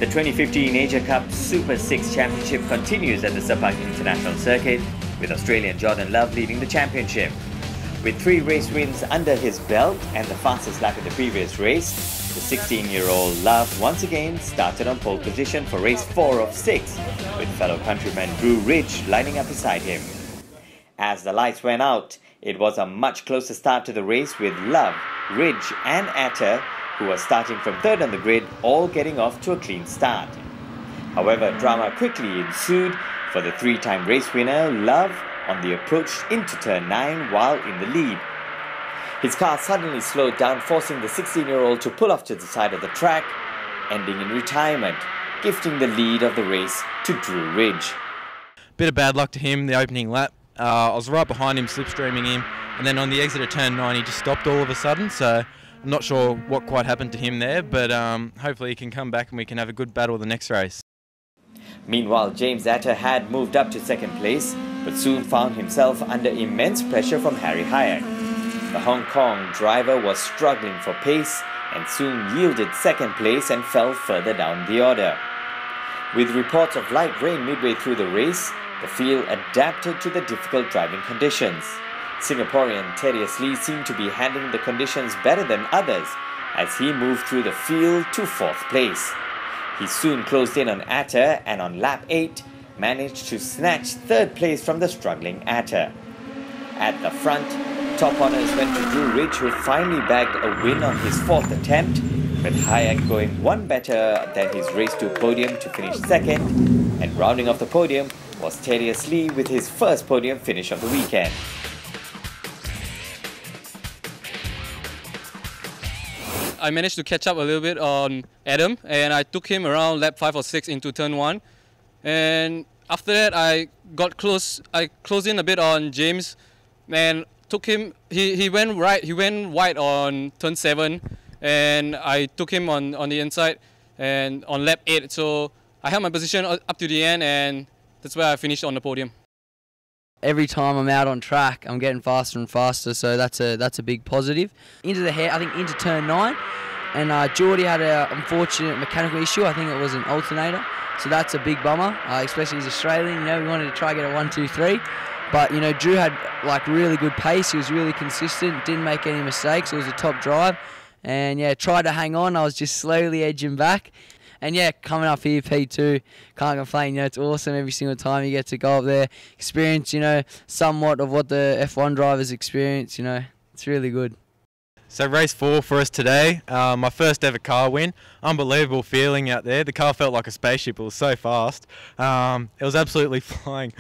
The 2015 AsiaCup Super 6 Championship continues at the Sepang International Circuit, with Australian Jordan Love leading the championship. With 3 race wins under his belt and the fastest lap in the previous race, the 16-year-old Love once again started on pole position for race 4 of 6, with fellow countryman Drew Ridge lining up beside him. As the lights went out, it was a much closer start to the race, with Love, Ridge and Atta, who was starting from third on the grid, all getting off to a clean start. However, drama quickly ensued for the 3-time race winner, Love, on the approach into turn 9 while in the lead. His car suddenly slowed down, forcing the 16-year-old to pull off to the side of the track, ending in retirement, gifting the lead of the race to Drew Ridge. Bit of bad luck to him the opening lap. I was right behind him, slipstreaming him, and then on the exit of turn 9 he just stopped all of a sudden, so I'm not sure what quite happened to him there, but hopefully he can come back and we can have a good battle the next race. Meanwhile, James Atta had moved up to second place, but soon found himself under immense pressure from Harry Hayek. The Hong Kong driver was struggling for pace and soon yielded second place and fell further down the order. With reports of light rain midway through the race, the field adapted to the difficult driving conditions. Singaporean Thaddeus Lee seemed to be handling the conditions better than others as he moved through the field to 4th place. He soon closed in on Atta and on lap 8 managed to snatch 3rd place from the struggling Atta. At the front, top honours went to Drew Ridge, who finally bagged a win on his 4th attempt, with Hayek going one better than his race to podium to finish 2nd, and rounding off the podium was Thaddeus Lee with his first podium finish of the weekend. I managed to catch up a little bit on Adam, and I took him around lap 5 or 6 into turn 1. And after that, I got close. I closed in a bit on James, and took him. He went right. He went wide on turn 7, and I took him on the inside, and on lap 8. So I held my position up to the end, and that's where I finished on the podium. Every time I'm out on track, I'm getting faster and faster, so that's a big positive. Into the hair, I think into turn 9, and Geordie had an unfortunate mechanical issue. I think it was an alternator, so that's a big bummer, especially as Australian. You know, we wanted to try to get a 1, 2, 3, but you know, Drew had like really good pace. He was really consistent, didn't make any mistakes. It was a top drive, and yeah, tried to hang on. I was just slowly edging back. And yeah, coming up here, P2, can't complain. You know, it's awesome every single time you get to go up there, experience, you know, somewhat of what the F1 drivers experience. You know, it's really good. So race 4 for us today, my first ever car win. Unbelievable feeling out there. The car felt like a spaceship. It was so fast. It was absolutely flying.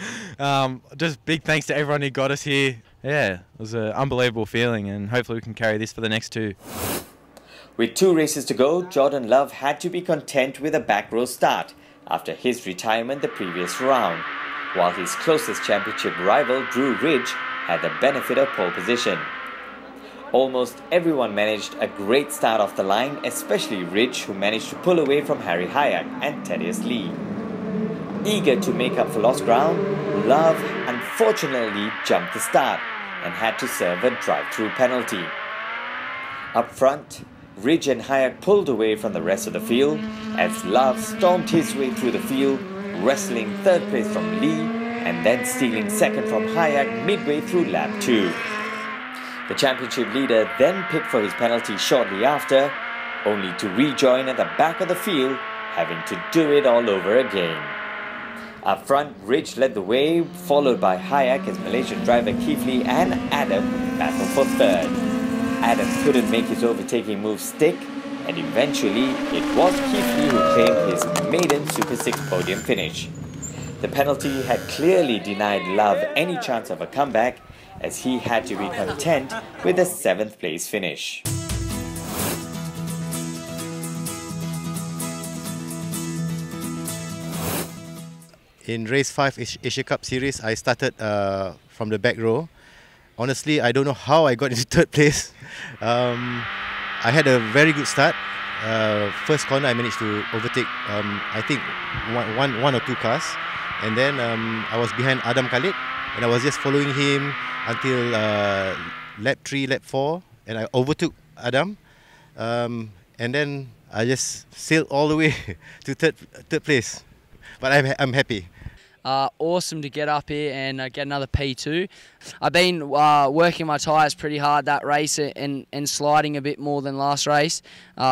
Just big thanks to everyone who got us here. Yeah, it was an unbelievable feeling, and hopefully we can carry this for the next 2. With 2 races to go, Jordan Love had to be content with a back row start after his retirement the previous round, while his closest championship rival, Drew Ridge, had the benefit of pole position. Almost everyone managed a great start off the line, especially Ridge, who managed to pull away from Harry Hayek and Thaddeus Lee. Eager to make up for lost ground, Love unfortunately jumped the start and had to serve a drive-through penalty. Up front, Ridge and Hayek pulled away from the rest of the field as Love stormed his way through the field, wrestling 3rd place from Lee and then stealing 2nd from Hayek midway through lap 2. The championship leader then picked for his penalty shortly after, only to rejoin at the back of the field, having to do it all over again. Up front, Ridge led the way, followed by Hayek as Malaysian driver Keith Lee and Adam battled for 3rd. Adam couldn't make his overtaking move stick, and eventually it was Keith Lee who claimed his maiden Super 6 podium finish. The penalty had clearly denied Love any chance of a comeback, as he had to be content with a 7th place finish. In race 5 Asia Cup series, I started from the back row. Honestly, I don't know how I got into 3rd place. I had a very good start. First corner, I managed to overtake, I think, one or 2 cars. And then I was behind Adam Khalid, and I was just following him until lap 3, lap 4, and I overtook Adam. And then I just sailed all the way to third place. But I'm happy. Awesome to get up here and get another P2. I've been working my tyres pretty hard that race and sliding a bit more than last race,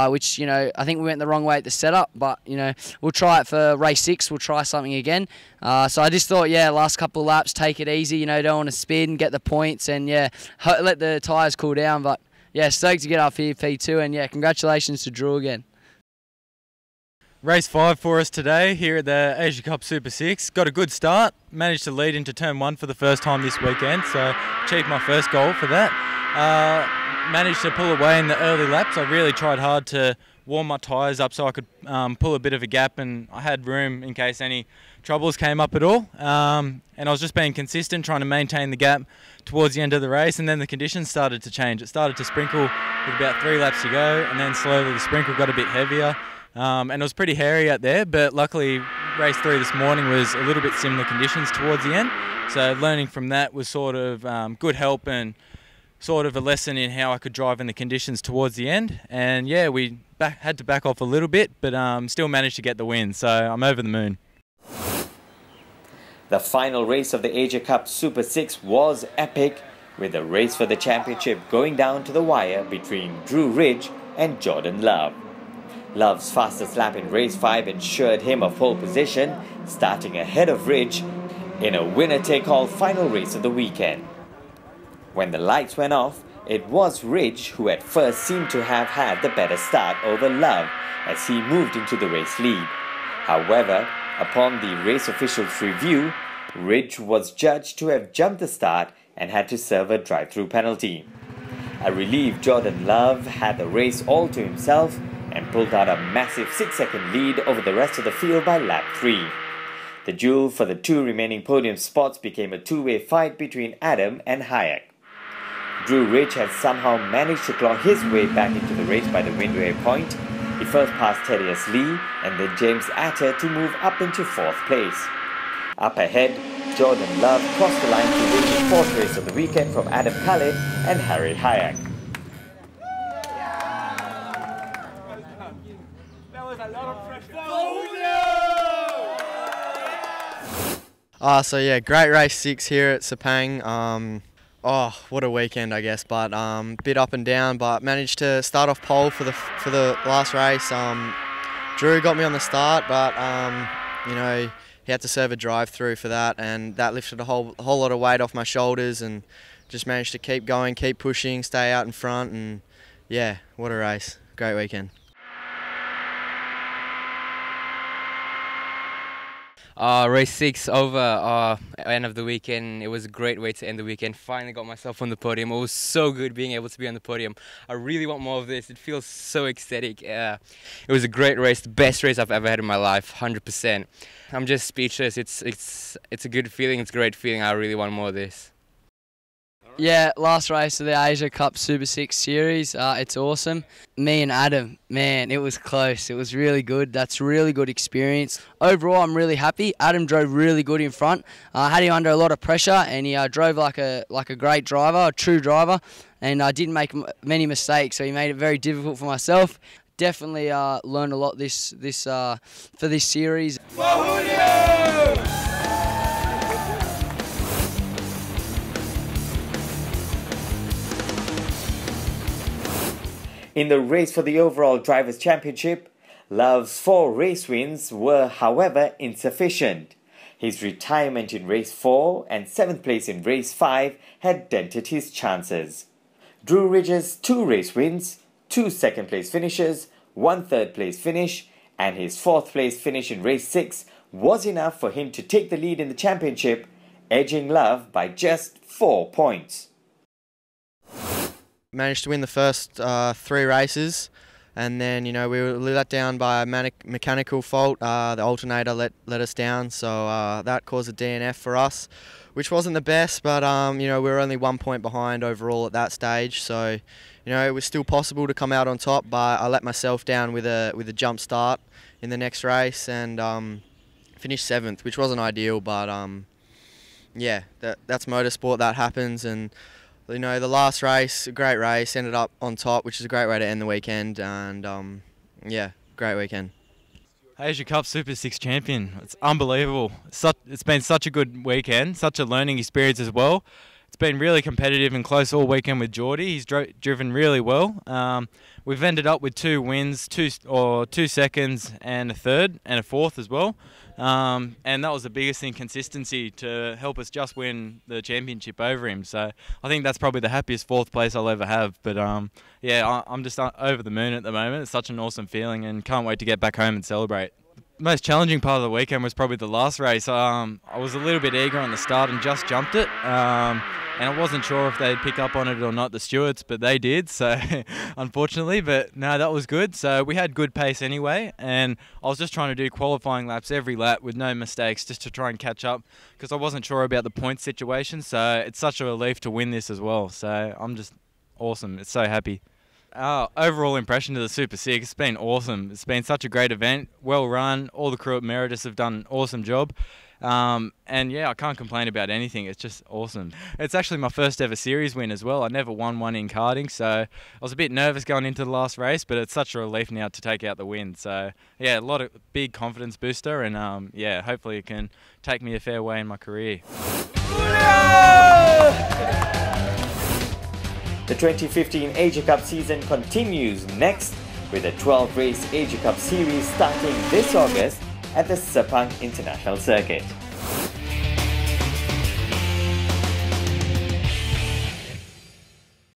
which, you know, I think we went the wrong way at the setup, but, you know, we'll try it for race 6. We'll try something again. So I just thought, yeah, last couple of laps, take it easy, you know, don't want to spin, get the points, and, yeah, let the tyres cool down. But, yeah, stoked to get up here, P2, and, yeah, congratulations to Drew again. Race 5 for us today here at the AsiaCup Super 6. Got a good start, managed to lead into turn 1 for the first time this weekend, so achieved my first goal for that. Managed to pull away in the early laps. I really tried hard to warm my tyres up so I could pull a bit of a gap, and I had room in case any troubles came up at all. And I was just being consistent, trying to maintain the gap towards the end of the race, and then the conditions started to change. It started to sprinkle with about 3 laps to go, and then slowly the sprinkle got a bit heavier. And it was pretty hairy out there, but luckily race 3 this morning was a little bit similar conditions towards the end. So learning from that was sort of good help and sort of a lesson in how I could drive in the conditions towards the end. And yeah, we had to back off a little bit, but still managed to get the win. So I'm over the moon. The final race of the AsiaCup Super 6 was epic, with the race for the championship going down to the wire between Drew Ridge and Jordan Love. Love's fastest lap in race 5 ensured him a pole position, starting ahead of Ridge in a winner-take-all final race of the weekend. When the lights went off, it was Ridge who at first seemed to have had the better start over Love as he moved into the race lead. However, upon the race officials' review, Ridge was judged to have jumped the start and had to serve a drive-through penalty. A relieved Jordan Love had the race all to himself and pulled out a massive 6-second lead over the rest of the field by lap 3. The duel for the 2 remaining podium spots became a two-way fight between Adam and Hayek. Drew Ridge had somehow managed to claw his way back into the race by the windway point. He first passed Thaddeus Lee and then James Atter to move up into 4th place. Up ahead, Jordan Love crossed the line to win the 4th race of the weekend from Adam Khalid and Harry Hayek. So yeah, great race 6 here at Sepang. Oh, what a weekend, I guess. But bit up and down, but managed to start off pole for the last race. Drew got me on the start, but you know, he had to serve a drive-through for that, and that lifted a whole lot of weight off my shoulders, and just managed to keep going, keep pushing, stay out in front, and yeah, what a race. Great weekend. Race 6 over, end of the weekend. It was a great way to end the weekend. Finally got myself on the podium. It was so good being able to be on the podium. I really want more of this. It feels so ecstatic. It was a great race, the best race I've ever had in my life, 100%. I'm just speechless. It's a good feeling. It's a great feeling. I really want more of this. Yeah, last race of the AsiaCup Super 6 series. It's awesome. Me and Adam, man, it was close. It was really good. That's really good experience. Overall, I'm really happy. Adam drove really good in front. I had him under a lot of pressure, and he drove like a great driver, a true driver, and I didn't make many mistakes, so he made it very difficult for myself. Definitely learned a lot for this series. In the race for the overall Drivers' Championship, Love's 4 race wins were, however, insufficient. His retirement in race 4 and 7th place in race 5 had dented his chances. Drew Ridge's 2 race wins, 2 2nd place finishes, 1 3rd place finish, and his 4th place finish in race 6 was enough for him to take the lead in the championship, edging Love by just 4 points. Managed to win the first 3 races, and then, you know, we were let down by a mechanical fault. The alternator let us down, so that caused a DNF for us, which wasn't the best, but you know, we were only 1 point behind overall at that stage, so you know, it was still possible to come out on top, but I let myself down with a jump start in the next race, and finished 7th, which wasn't ideal, but yeah, that's motorsport, that happens. And you know, the last race, a great race, ended up on top, which is a great way to end the weekend, and yeah, great weekend. AsiaCup Super 6 champion. It's unbelievable. It's been such a good weekend, such a learning experience as well. It's been really competitive and close all weekend with Geordie. He's driven really well. We've ended up with 2 wins, 2 seconds and a third and a fourth as well. And that was the biggest thing, consistency, to help us just win the championship over him. So I think that's probably the happiest 4th place I'll ever have. But yeah, I'm just over the moon at the moment. It's such an awesome feeling and can't wait to get back home and celebrate. The most challenging part of the weekend was probably the last race. I was a little bit eager on the start and just jumped it. And I wasn't sure if they'd pick up on it or not, the stewards, but they did, so unfortunately. But no, that was good. So we had good pace anyway, and I was just trying to do qualifying laps every lap with no mistakes, just to try and catch up, because I wasn't sure about the point situation. So it's such a relief to win this as well. So I'm just awesome. It's so happy. Overall impression of the Super 6, it's been awesome. It's been such a great event, well run. All the crew at Meritus have done an awesome job. And yeah, I can't complain about anything. It's just awesome. It's actually my first ever series win as well. I never won one in karting, so I was a bit nervous going into the last race, but it's such a relief now to take out the win. So yeah, a lot of big confidence booster, and yeah, hopefully it can take me a fair way in my career. The 2015 AsiaCup season continues next with a 12-race AsiaCup series starting this August at the Sepang International Circuit.